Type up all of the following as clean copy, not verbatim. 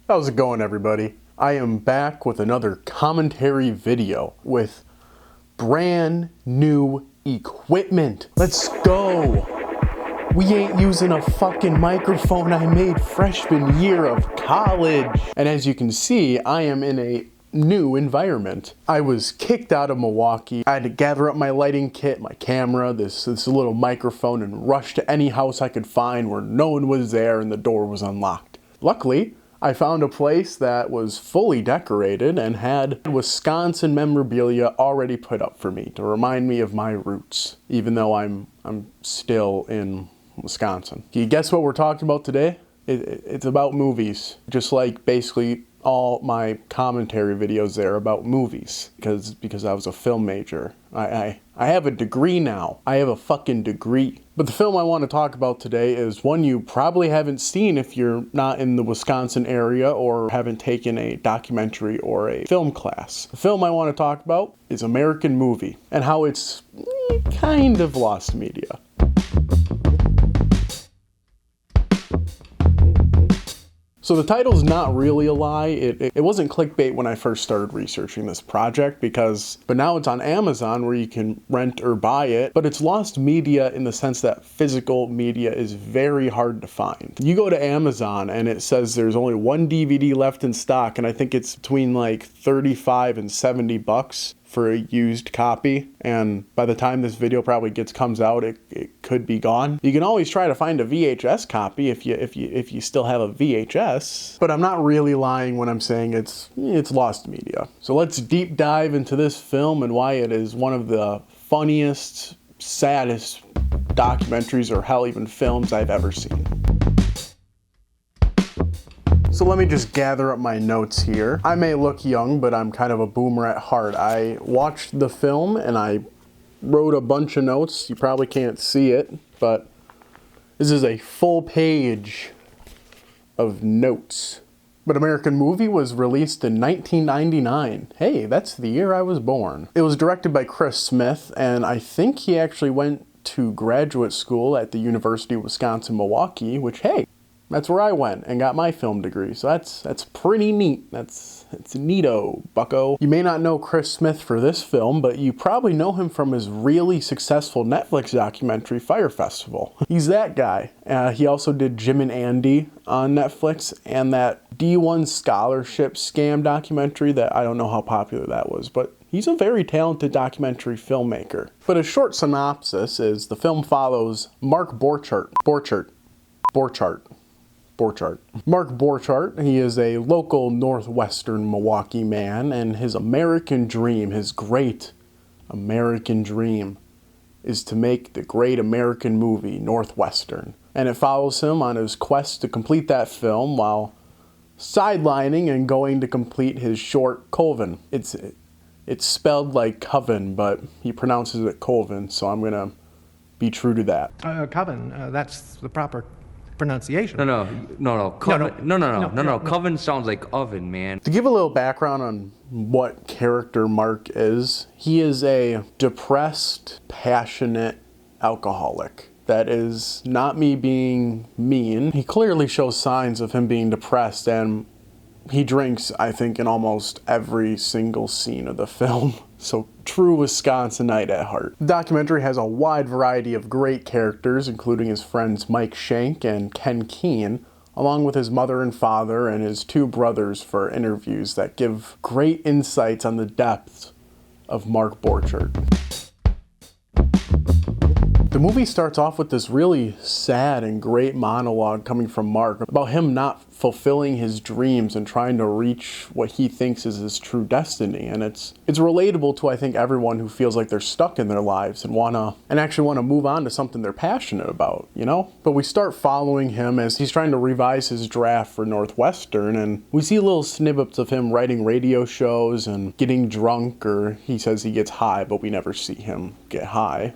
How's it going, everybody? I am back with another commentary video with brand new equipment. Let's go! We ain't using a fucking microphone I made freshman year of college. And as you can see, I am in a new environment. I was kicked out of Milwaukee. I had to gather up my lighting kit, my camera, this little microphone, and rush to any house I could find where no one was there and the door was unlocked. Luckily, I found a place that was fully decorated and had Wisconsin memorabilia already put up for me to remind me of my roots, even though I'm still in Wisconsin. Can you guess what we're talking about today? It's about movies, just like basically all my commentary videos there about movies, because I was a film major. I have a degree now. I have a fucking degree. But the film I want to talk about today is one you probably haven't seen if you're not in the Wisconsin area or haven't taken a documentary or a film class. The film I want to talk about is American Movie and how it's kind of lost media. So the title's not really a lie. It wasn't clickbait when I first started researching this project but now it's on Amazon where you can rent or buy it, but it's lost media in the sense that physical media is very hard to find. You go to Amazon and it says there's only one DVD left in stock, and I think it's between like 35 and 70 bucks for a used copy, and by the time this video probably comes out, it could be gone. You can always try to find a VHS copy if you still have a VHS, but I'm not really lying when I'm saying it's lost media. So let's deep dive into this film and why it is one of the funniest, saddest documentaries, or hell, even films I've ever seen. So let me just gather up my notes here. I may look young, but I'm kind of a boomer at heart. I watched the film and I wrote a bunch of notes. You probably can't see it, but this is a full page of notes. But American Movie was released in 1999. Hey, that's the year I was born. It was directed by Chris Smith, and I think he actually went to graduate school at the University of Wisconsin-Milwaukee, which, hey, that's where I went and got my film degree, so that's pretty neat. That's neato, bucko. You may not know Chris Smith for this film, but you probably know him from his really successful Netflix documentary, Fire Festival. He's that guy. He also did Jim and Andy on Netflix, and that D1 scholarship scam documentary that I don't know how popular that was, but he's a very talented documentary filmmaker. But a short synopsis is the film follows Mark Borchardt. Mark Borchardt, he is a local Northwestern Milwaukee man, and his American dream, his great American dream, is to make the great American movie, Northwestern. And it follows him on his quest to complete that film while sidelining and going to complete his short, Coven. It's spelled like Coven, but he pronounces it Coven, so I'm gonna be true to that. Coven, that's the proper pronunciation. No. Coven sounds like oven, man. To give a little background on what character Mark is, he is a depressed, passionate alcoholic. That is not me being mean. He clearly shows signs of him being depressed, and he drinks, I think, in almost every single scene of the film. So, true Wisconsinite at heart. The documentary has a wide variety of great characters, including his friends Mike Shank and Ken Keane, along with his mother and father and his two brothers for interviews that give great insights on the depths of Mark Borchardt. The movie starts off with this really sad and great monologue coming from Mark about him not fulfilling his dreams and trying to reach what he thinks is his true destiny. And it's relatable to, I think, everyone who feels like they're stuck in their lives and actually want to move on to something they're passionate about, you know? But we start following him as he's trying to revise his draft for Northwestern, and we see little snippets of him writing radio shows and getting drunk, or he says he gets high, but we never see him get high.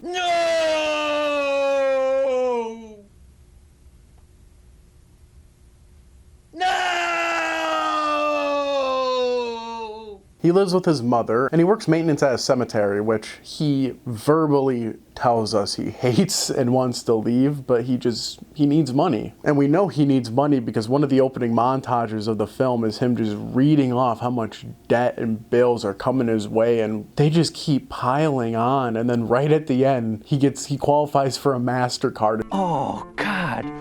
He lives with his mother, and he works maintenance at a cemetery, which he verbally tells us he hates and wants to leave, but he needs money. And we know he needs money because one of the opening montages of the film is him just reading off how much debt and bills are coming his way, and they just keep piling on. And then right at the end, he qualifies for a MasterCard. Oh, God.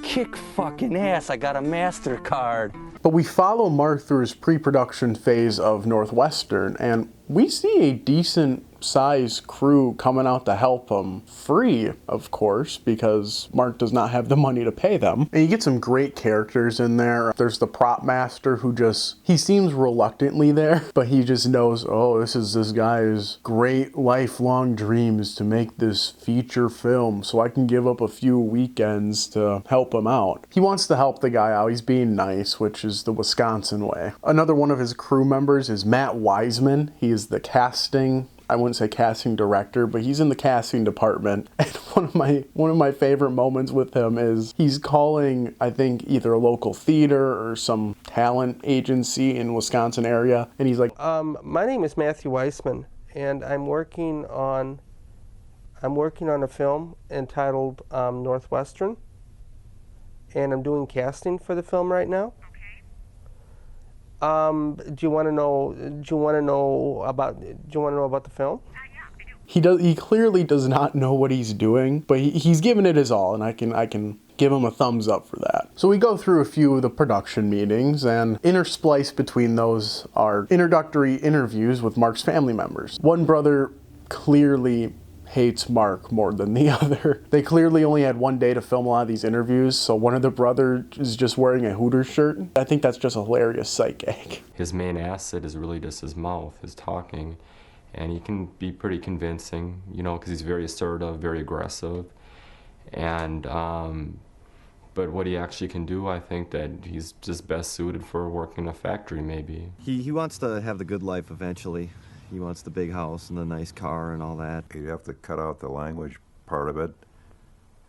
Kick fucking ass, I got a MasterCard. But we follow Mark through his pre-production phase of Northwestern, and we see a decent sized crew coming out to help him. Free, of course, because Mark does not have the money to pay them. And you get some great characters in there. There's the prop master who he seems reluctantly there, but he just knows, oh, this is this guy's great lifelong dreams to make this feature film, so I can give up a few weekends to help him out. He wants to help the guy out. He's being nice, which is the Wisconsin way. Another one of his crew members is Matt Wiseman. He is the I wouldn't say casting director, but he's in the casting department. And one of my favorite moments with him is he's calling, I think, either a local theater or some talent agency in Wisconsin area, and he's like, my name is Matthew Weissman, and I'm working on a film entitled Northwestern, and I'm doing casting for the film right now. Do you want to know about the film? He clearly does not know what he's doing, but he's giving it his all, and I can give him a thumbs up for that. So we go through a few of the production meetings, and interspliced between those are introductory interviews with Mark's family members. One brother clearly hates Mark more than the other. They clearly only had one day to film a lot of these interviews, so one of the brothers is just wearing a Hooters shirt. I think that's just a hilarious sight gag. His main asset is really just his mouth, his talking, and he can be pretty convincing, because he's very assertive, very aggressive, and but what he actually can do, I think that he's just best suited for working in a factory, maybe. He wants to have the good life eventually. He wants the big house and the nice car and all that. You have to cut out the language part of it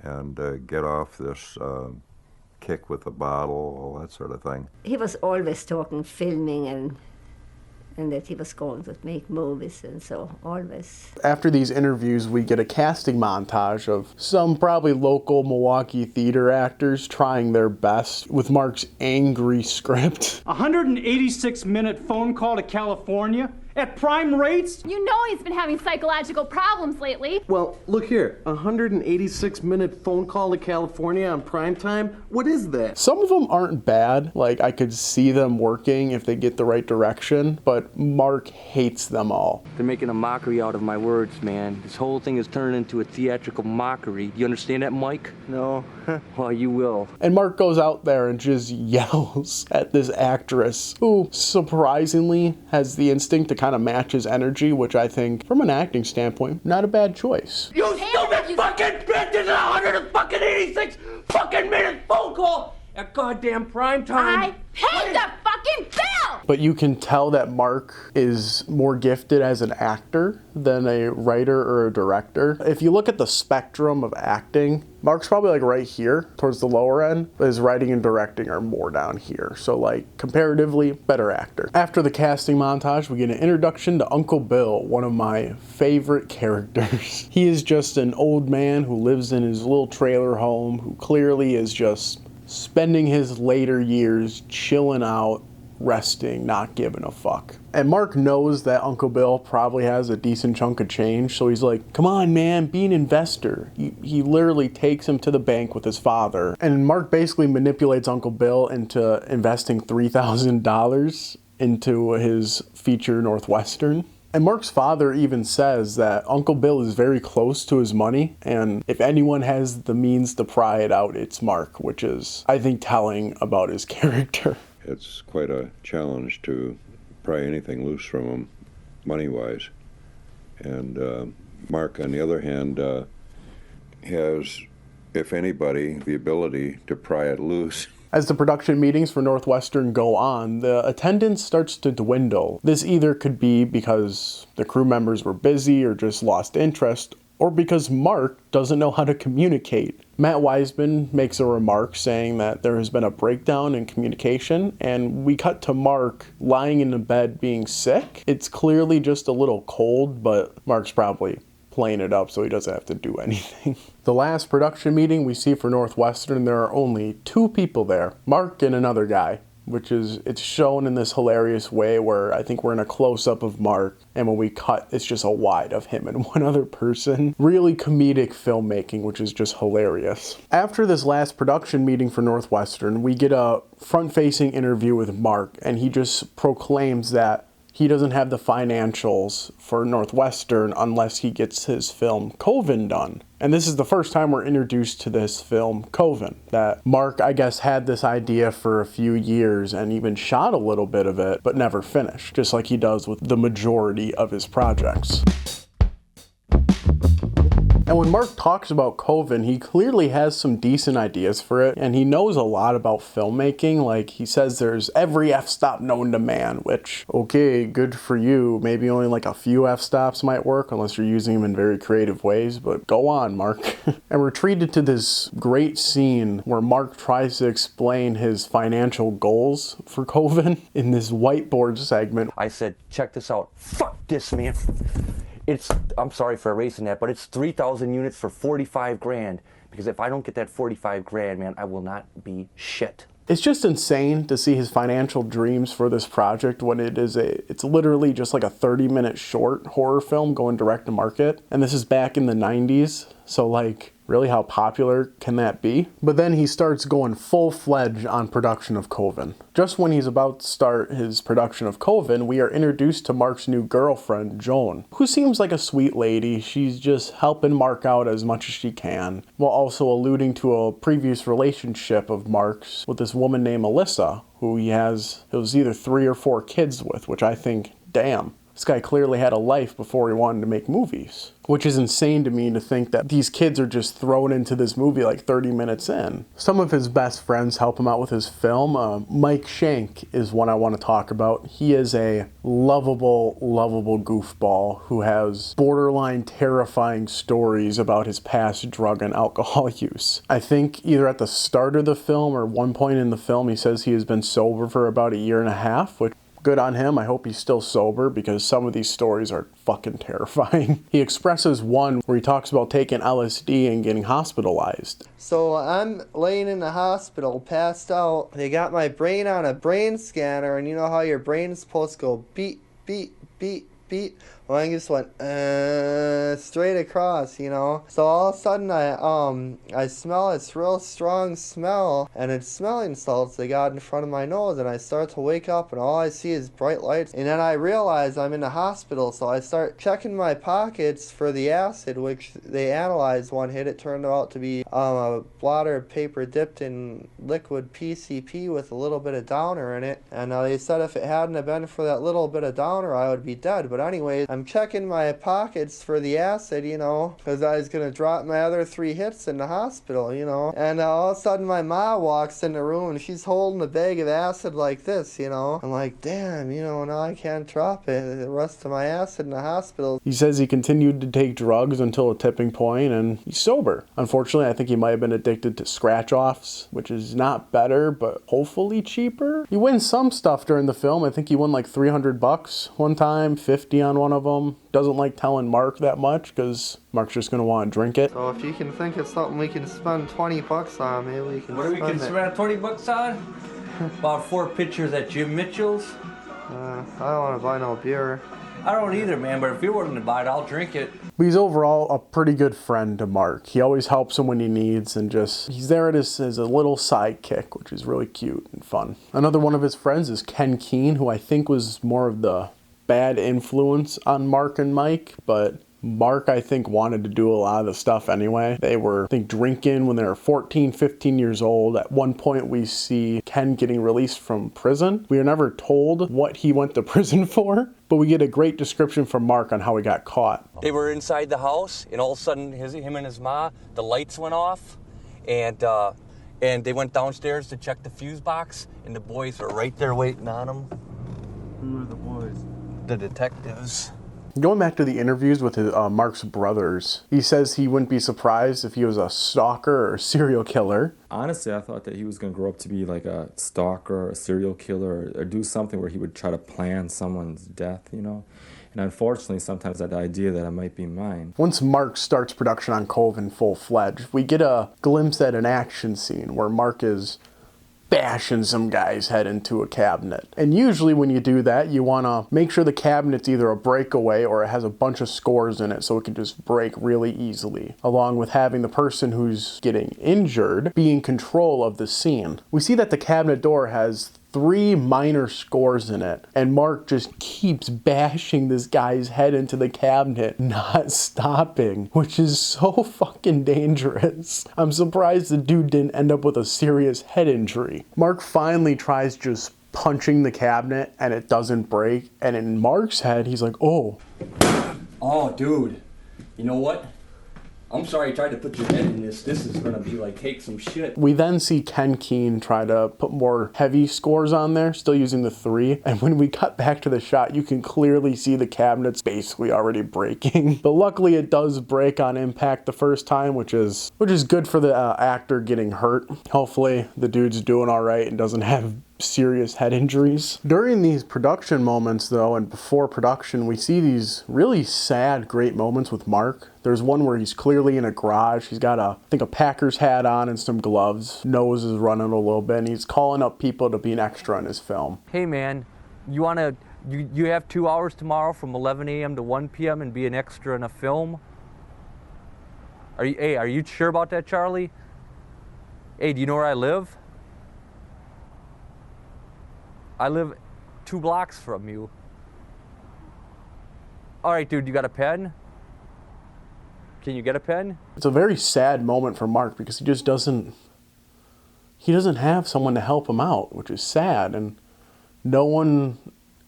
and get off this kick with the bottle, all that sort of thing. He was always talking filming and that he was going to make movies, and so always. After these interviews, we get a casting montage of some probably local Milwaukee theater actors trying their best with Mark's angry script. 186-minute phone call to California at prime rates? You know he's been having psychological problems lately. Well, look here, 186-minute phone call to California on prime time? What is that? Some of them aren't bad. Like, I could see them working if they get the right direction, but Mark hates them all. They're making a mockery out of my words, man. This whole thing is turning into a theatrical mockery. Do you understand that, Mike? No. Well, you will. And Mark goes out there and just yells at this actress who surprisingly has the instinct to kind of match his energy, which I think, from an acting standpoint, not a bad choice. You stupid fucking bitch! This is a 186 fucking minute phone call at goddamn prime time. I paid the fucking bill! But you can tell that Mark is more gifted as an actor than a writer or a director. If you look at the spectrum of acting, Mark's probably like right here towards the lower end, but his writing and directing are more down here. So like comparatively better actor. After the casting montage, we get an introduction to Uncle Bill, one of my favorite characters. He is just an old man who lives in his little trailer home, who clearly is just spending his later years chilling out, resting, not giving a fuck. And Mark knows that Uncle Bill probably has a decent chunk of change, so he's like, come on, man, be an investor. He literally takes him to the bank with his father. And Mark basically manipulates Uncle Bill into investing $3,000 into his feature Northwestern. And Mark's father even says that Uncle Bill is very close to his money, and if anyone has the means to pry it out, it's Mark, which is, I think, telling about his character. It's quite a challenge to pry anything loose from him, money-wise. And Mark, on the other hand, has, if anybody, the ability to pry it loose. As the production meetings for Northwestern go on, the attendance starts to dwindle. This either could be because the crew members were busy or just lost interest, or because Mark doesn't know how to communicate. Matt Wiseman makes a remark saying that there has been a breakdown in communication, and we cut to Mark lying in the bed being sick. It's clearly just a little cold, but Mark's probably playing it up so he doesn't have to do anything. The last production meeting we see for Northwestern, there are only 2 people there, Mark and another guy, which is, it's shown in this hilarious way where I think we're in a close-up of Mark, and when we cut, it's just a wide of him and one other person. Really comedic filmmaking, which is just hilarious. After this last production meeting for Northwestern, we get a front-facing interview with Mark, and he just proclaims that he doesn't have the financials for Northwestern unless he gets his film Coven done. And this is the first time we're introduced to this film, Coven, that Mark, I guess, had this idea for a few years and even shot a little bit of it, but never finished, just like he does with the majority of his projects. And when Mark talks about Coven, he clearly has some decent ideas for it, and he knows a lot about filmmaking. Like, he says there's every f-stop known to man, which, okay, good for you. Maybe only like a few f-stops might work, unless you're using them in very creative ways, but go on, Mark. And we're treated to this great scene where Mark tries to explain his financial goals for Coven in this whiteboard segment. I said, check this out. Fuck this, man. I'm sorry for erasing that, but it's 3,000 units for 45 grand. Because if I don't get that 45 grand, man, I will not be shit. It's just insane to see his financial dreams for this project when it's literally just like a 30-minute short horror film going direct to market. And this is back in the 90s, so like, really, how popular can that be? But then he starts going full-fledged on production of Coven. Just when he's about to start his production of Coven, we are introduced to Mark's new girlfriend, Joan, who seems like a sweet lady. She's just helping Mark out as much as she can, while also alluding to a previous relationship of Mark's with this woman named Alyssa, who it was either 3 or 4 kids with, which I think, damn. This guy clearly had a life before he wanted to make movies. Which is insane to me to think that these kids are just thrown into this movie like 30 minutes in. Some of his best friends help him out with his film. Mike Shank is one I want to talk about. He is a lovable, lovable goofball who has borderline terrifying stories about his past drug and alcohol use. I think either at the start of the film or one point in the film he says he has been sober for about 1.5 years, which good on him. I hope he's still sober because some of these stories are fucking terrifying. He expresses one where he talks about taking LSD and getting hospitalized. So I'm laying in the hospital, passed out. They got my brain on a brain scanner, and you know how your brain's supposed to go beat, beat, beat, beat? Well, I just went straight across, you know. So all of a sudden I smell this real strong smell, and it's smelling salts they got in front of my nose, and I start to wake up, and all I see is bright lights. And then I realize I'm in the hospital, so I start checking my pockets for the acid, which they analyzed one hit. It turned out to be a blotter paper dipped in liquid PCP with a little bit of downer in it. And they said if it hadn't have been for that little bit of downer, I would be dead. But anyways, I'm checking my pockets for the acid, you know, because I was going to drop my other 3 hits in the hospital, you know. And all of a sudden my ma walks in the room and she's holding a bag of acid like this, you know. I'm like, damn, you know, now I can't drop it. The rest of my acid in the hospital. He says he continued to take drugs until a tipping point and he's sober. Unfortunately, I think he might have been addicted to scratch-offs, which is not better, but hopefully cheaper. He wins some stuff during the film. I think he won like $300 one time, 50 on one of them. Doesn't like telling Mark that much because Mark's just going to want to drink it. So if you can think of something we can spend $20 on, maybe we can What do we can spend $20 on? About 4 pitchers at Jim Mitchell's. I don't want to buy no beer. I don't either, man, but if you're willing to buy it, I'll drink it. But he's overall a pretty good friend to Mark. He always helps him when he needs and he's there as a little sidekick, which is really cute and fun. Another one of his friends is Ken Keene, who I think was more of the bad influence on Mark and Mike, but Mark, I think, wanted to do a lot of the stuff anyway. They were, I think, drinking when they were 14, 15 years old. At one point, we see Ken getting released from prison. We are never told what he went to prison for, but we get a great description from Mark on how he got caught. They were inside the house, and all of a sudden, him and his ma, the lights went off, and they went downstairs to check the fuse box, and the boys were right there waiting on them. Who are the boys? The detectives. Going back to the interviews with his, Mark's brothers, he says he wouldn't be surprised if he was a stalker or serial killer. Honestly, I thought that he was going to grow up to be like a stalker, a serial killer, or do something where he would try to plan someone's death, you know? And unfortunately, sometimes I had the idea that it might be mine. Once Mark starts production on Coven full-fledged, we get a glimpse at an action scene where Mark is bashing some guy's head into a cabinet. And usually when you do that, you want to make sure the cabinet's either a breakaway or it has a bunch of scores in it so it can just break really easily, along with having the person who's getting injured be in control of the scene. We see that the cabinet door has 3 minor scores in it, and Mark just keeps bashing this guy's head into the cabinet, not stopping, which is so fucking dangerous. I'm surprised the dude didn't end up with a serious head injury. Mark finally tries just punching the cabinet and it doesn't break, and in Mark's head he's like, oh. Oh, dude, you know what? I'm sorry I tried to put your head in this. This is gonna be like, take some shit. We then see Ken Keane try to put more heavy scores on there, still using the 3. And when we cut back to the shot, you can clearly see the cabinet's basically already breaking. But luckily it does break on impact the first time, which is good for the actor getting hurt. Hopefully the dude's doing all right and doesn't have serious head injuries. During these production moments though, and before production, we see these really sad, great moments with Mark. There's one where he's clearly in a garage. He's got I think a Packers hat on and some gloves. Nose is running a little bit, and he's calling up people to be an extra in his film. Hey man, you have 2 hours tomorrow from 11 a.m. to 1 p.m. and be an extra in a film? Are you sure about that, Charlie? Hey, do you know where I live? I live 2 blocks from you. All right, dude, you got a pen? Can you get a pen? It's a very sad moment for Mark because he just doesn't have someone to help him out, which is sad, and no one,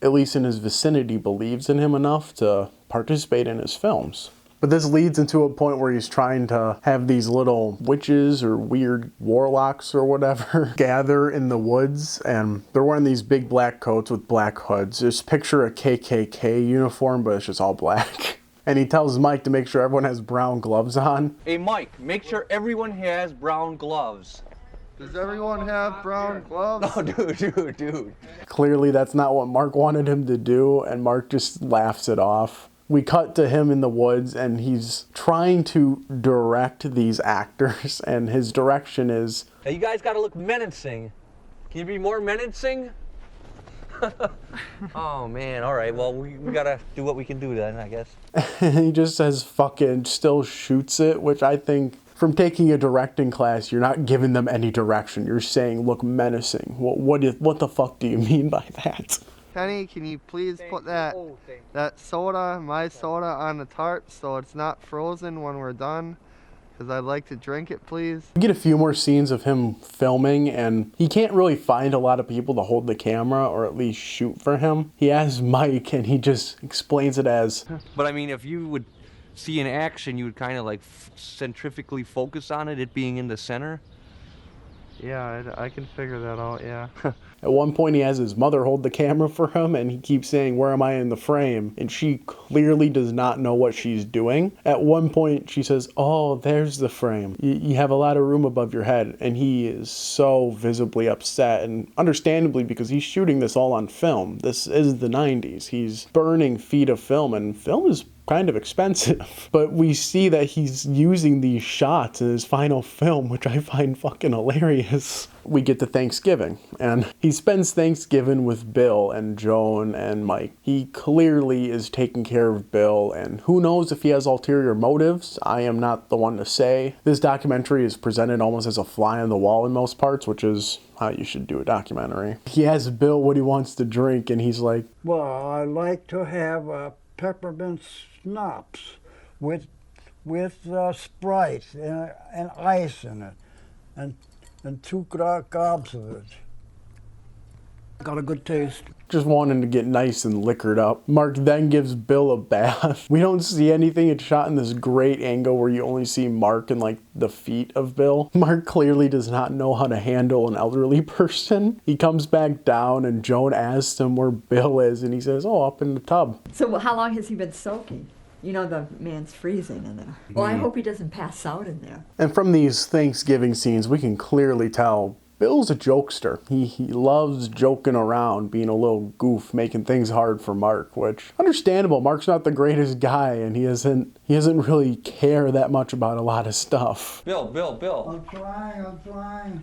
at least in his vicinity, believes in him enough to participate in his films. But this leads into a point where he's trying to have these little witches or weird warlocks or whatever gather in the woods, and they're wearing these big black coats with black hoods. Just picture a KKK uniform, but it's just all black. And he tells Mike to make sure everyone has brown gloves on. Hey Mike, make sure everyone has brown gloves. Does everyone have brown gloves? No, dude. Clearly that's not what Mark wanted him to do, and Mark just laughs it off. We cut to him in the woods, and he's trying to direct these actors, and his direction is... Hey, you guys gotta look menacing. Can you be more menacing? Oh man, all right, well, we gotta do what we can do then, I guess. He just says fucking, still shoots it, which I think, from taking a directing class, you're not giving them any direction. You're saying, look menacing. What the fuck do you mean by that? Kenny, can you please put that soda, my soda, on the tarp so it's not frozen when we're done? Because I'd like to drink it, please. We get a few more scenes of him filming, and he can't really find a lot of people to hold the camera or at least shoot for him. He asks Mike, and he just explains it as... But I mean, if you would see an action, you would kind of like centrifugally focus on it being in the center. Yeah, I can figure that out, yeah. At one point he has his mother hold the camera for him, and he keeps saying, where am I in the frame? And she clearly does not know what she's doing. At one point she says, oh, there's the frame. You have a lot of room above your head. And he is so visibly upset, and understandably, because he's shooting this all on film. This is the 90s. He's burning feet of film, and film is kind of expensive. But we see that he's using these shots in his final film, which I find fucking hilarious. We get to Thanksgiving, and he spends Thanksgiving with Bill and Joan and Mike. He clearly is taking care of Bill, and who knows if he has ulterior motives. I am not the one to say. This documentary is presented almost as a fly on the wall in most parts, which is how you should do a documentary. He asks Bill what he wants to drink, and he's like, well, I like to have a peppermint schnapps with Sprite and ice in it, and 2 gobs of it. Got a good taste. Just wanting to get nice and liquored up. Mark then gives Bill a bath. We don't see anything. It's shot in this great angle where you only see Mark and like the feet of Bill. Mark clearly does not know how to handle an elderly person. He comes back down and Joan asks him where Bill is and he says, oh, up in the tub. So how long has he been soaking? You know, the man's freezing in there. Well, I hope he doesn't pass out in there. And from these Thanksgiving scenes, we can clearly tell Bill's a jokester. He loves joking around, being a little goof, making things hard for Mark, which, understandable. Mark's not the greatest guy, and he doesn't really care that much about a lot of stuff. Bill. I'm trying. Bill. I'm trying.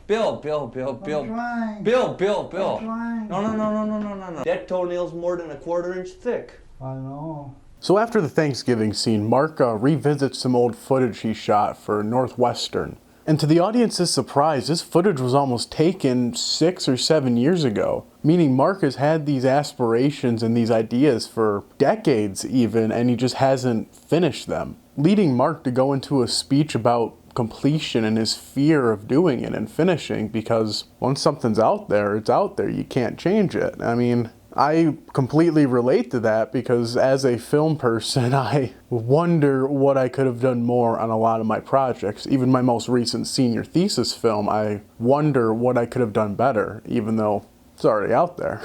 Bill. I'm trying. No. That toenail's more than a 1/4 inch thick. I know. So after the Thanksgiving scene, Mark revisits some old footage he shot for Northwestern. And to the audience's surprise, this footage was almost taken 6 or 7 years ago, meaning Mark has had these aspirations and these ideas for decades even, and he just hasn't finished them, leading Mark to go into a speech about completion and his fear of doing it and finishing, because once something's out there, it's out there. You can't change it. I mean, I completely relate to that because as a film person, I wonder what I could have done more on a lot of my projects. Even my most recent senior thesis film, I wonder what I could have done better, even though it's already out there.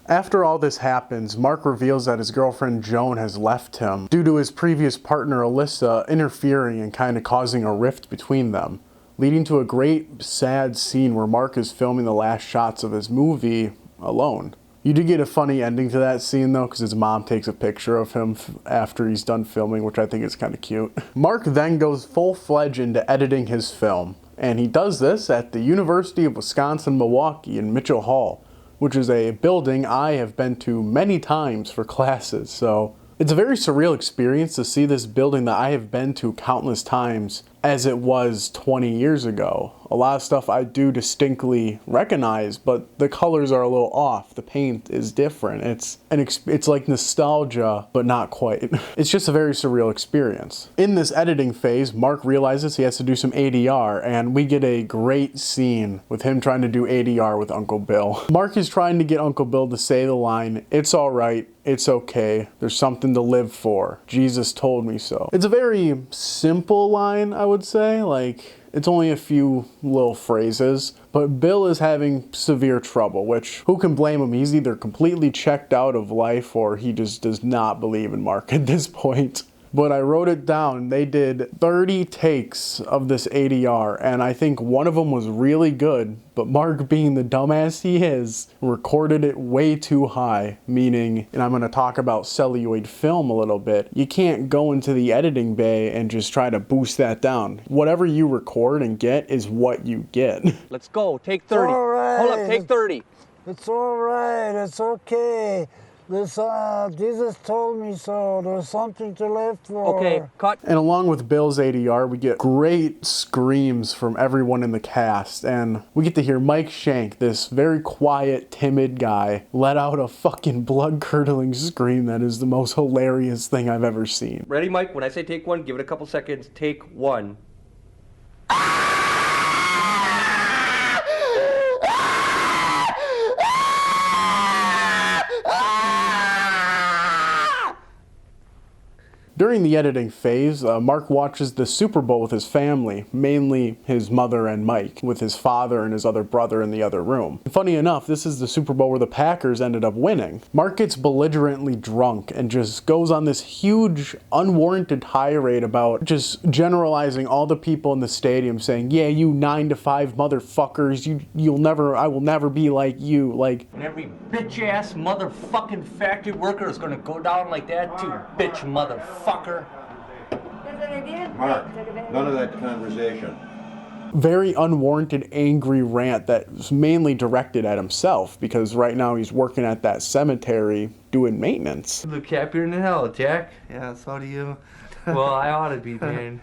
After all this happens, Mark reveals that his girlfriend Joan has left him due to his previous partner Alyssa interfering and kind of causing a rift between them, leading to a great sad scene where Mark is filming the last shots of his movie alone. You do get a funny ending to that scene though, because his mom takes a picture of him after he's done filming, which I think is kind of cute. Mark then goes full-fledged into editing his film, and he does this at the University of Wisconsin-Milwaukee in Mitchell Hall, which is a building I have been to many times for classes, so it's a very surreal experience to see this building that I have been to countless times as it was 20 years ago. A lot of stuff I do distinctly recognize, but the colors are a little off. The paint is different. It's like nostalgia, but not quite. It's just a very surreal experience. In this editing phase, Mark realizes he has to do some ADR, and we get a great scene with him trying to do ADR with Uncle Bill. Mark is trying to get Uncle Bill to say the line, "It's all right, it's okay, there's something to live for. Jesus told me so." It's a very simple line, I would say. Like, it's only a few little phrases, but Bill is having severe trouble, which who can blame him? He's either completely checked out of life or he just does not believe in Mark at this point. But I wrote it down. They did 30 takes of this ADR, and I think one of them was really good, but Mark, being the dumbass he is, recorded it way too high, meaning, and I'm going to talk about celluloid film a little bit, you can't go into the editing bay and just try to boost that down. Whatever you record and get is what you get. Let's go. Take 30. All right. Hold up. Take 30. It's all right. It's okay. Jesus told me so. There's something to live for. Okay, cut. And along with Bill's ADR, we get great screams from everyone in the cast. And we get to hear Mike Shank, this very quiet, timid guy, let out a fucking blood-curdling scream that is the most hilarious thing I've ever seen. Ready, Mike? When I say take one, give it a couple seconds. Take one. During the editing phase, Mark watches the Super Bowl with his family, mainly his mother and Mike, with his father and his other brother in the other room. Funny enough, this is the Super Bowl where the Packers ended up winning. Mark gets belligerently drunk and just goes on this huge, unwarranted tirade about just generalizing all the people in the stadium, saying, "Yeah, you 9-to-5 motherfuckers, I will never be like you." Like, And every bitch-ass motherfucking factory worker is gonna go down like that too, bitch motherfucker. Mark, none of that conversation. very unwarranted, angry rant that was mainly directed at himself, because right now he's working at that cemetery doing maintenance. Look happier than hell, Jack. Yeah, so do you. Well, I ought to be, man.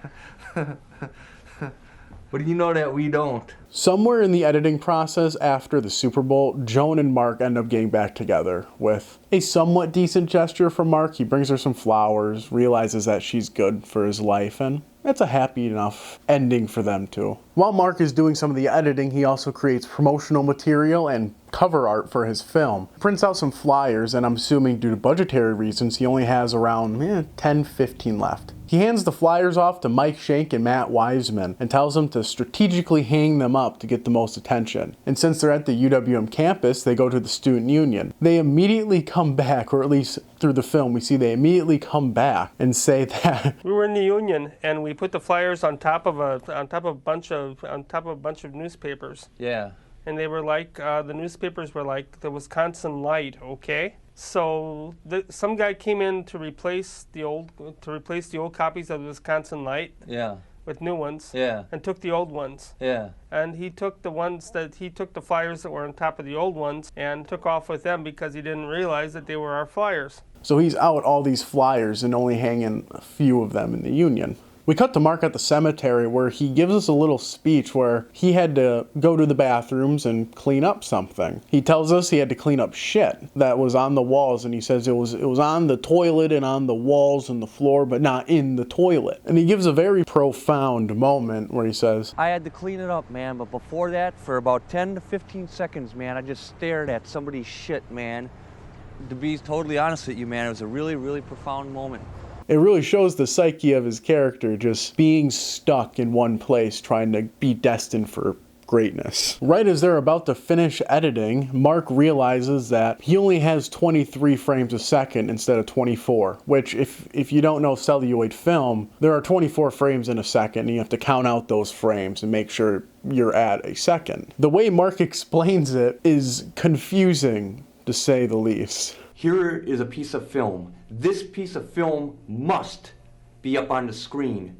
But you know that we don't. Somewhere in the editing process after the Super Bowl, Joan and Mark end up getting back together with a somewhat decent gesture from Mark. He brings her some flowers, realizes that she's good for his life, and it's a happy enough ending for them too. While Mark is doing some of the editing, he also creates promotional material and cover art for his film. He prints out some flyers, and I'm assuming due to budgetary reasons, he only has around 10, 15 left. He hands the flyers off to Mike Shank and Matt Wiseman and tells them to strategically hang them up to get the most attention. And since they're at the UWM campus, they go to the student union. They immediately come back, or at least through the film, we see they immediately come back and say that we were in the union and we put the flyers on top of a bunch of newspapers. Yeah. And they were like, the newspapers were like the Wisconsin Light, okay? So some guy came in to replace the old copies of the Wisconsin Light. Yeah. With new ones. Yeah. And took the old ones. Yeah. And he took the flyers that were on top of the old ones and took off with them because he didn't realize that they were our flyers. So he's out all these flyers and only hanging a few of them in the union. We cut to Mark at the cemetery where he gives us a little speech where he had to go to the bathrooms and clean up something. He tells us he had to clean up shit that was on the walls, and he says it was on the toilet and on the walls and the floor, but not in the toilet. And he gives a very profound moment where he says, I had to clean it up, man, but before that, for about 10 to 15 seconds, man, I just stared at somebody's shit, man. To be totally honest with you, man, it was a really, really profound moment. It really shows the psyche of his character just being stuck in one place, trying to be destined for greatness. Right as they're about to finish editing, Mark realizes that he only has 23 frames a second instead of 24, which if you don't know celluloid film, there are 24 frames in a second, and you have to count out those frames and make sure you're at a second. The way Mark explains it is confusing, to say the least. Here is a piece of film. This piece of film must be up on the screen.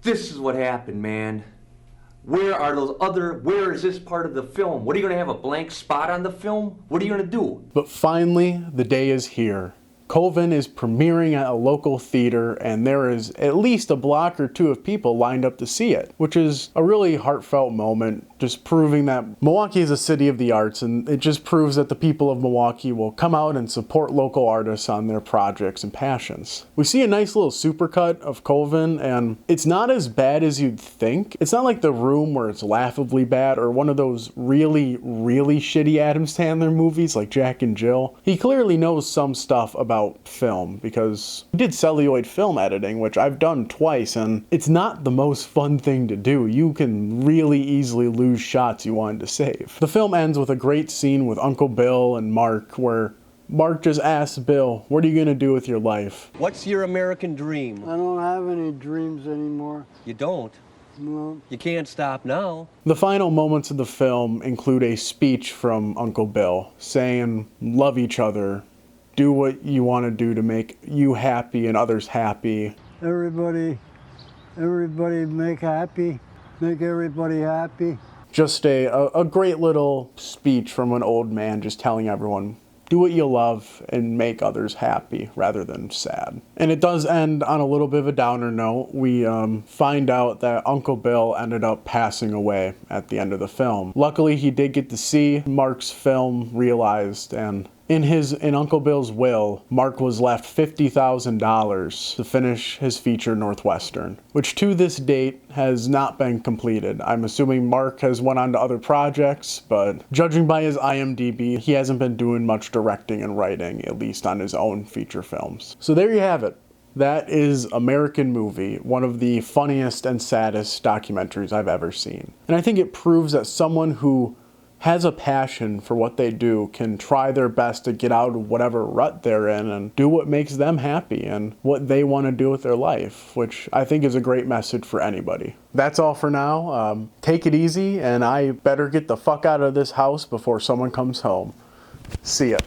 This is what happened, man. Where is this part of the film? What are you gonna have, a blank spot on the film? What are you gonna do? But finally, the day is here. Coven is premiering at a local theater, and there is at least a block or two of people lined up to see it, which is a really heartfelt moment, just proving that Milwaukee is a city of the arts, and it just proves that the people of Milwaukee will come out and support local artists on their projects and passions. We see a nice little supercut of Coven, and it's not as bad as you'd think. It's not like The Room where it's laughably bad, or one of those really, really shitty Adam Sandler movies like Jack and Jill. He clearly knows some stuff about film because he did celluloid film editing, which I've done twice, and it's not the most fun thing to do. You can really easily lose shots you wanted to save. The film ends with a great scene with Uncle Bill and Mark where Mark just asks Bill, what are you going to do with your life? What's your American dream? I don't have any dreams anymore. You don't? No. You can't stop now. The final moments of the film include a speech from Uncle Bill saying, love each other, do what you want to do to make you happy and others happy. Everybody make everybody happy. Just a great little speech from an old man just telling everyone, do what you love and make others happy rather than sad. And it does end on a little bit of a downer note. We find out that Uncle Bill ended up passing away at the end of the film. Luckily, he did get to see Mark's film realized, and in Uncle Bill's will, Mark was left $50,000 to finish his feature Northwestern, which to this date has not been completed. I'm assuming Mark has went on to other projects, but judging by his IMDb, he hasn't been doing much directing and writing, at least on his own feature films. So there you have it. That is American Movie, one of the funniest and saddest documentaries I've ever seen. And I think it proves that someone who has a passion for what they do can try their best to get out of whatever rut they're in and do what makes them happy and what they want to do with their life, which I think is a great message for anybody. That's all for now. Take it easy, and I better get the fuck out of this house before someone comes home. See ya.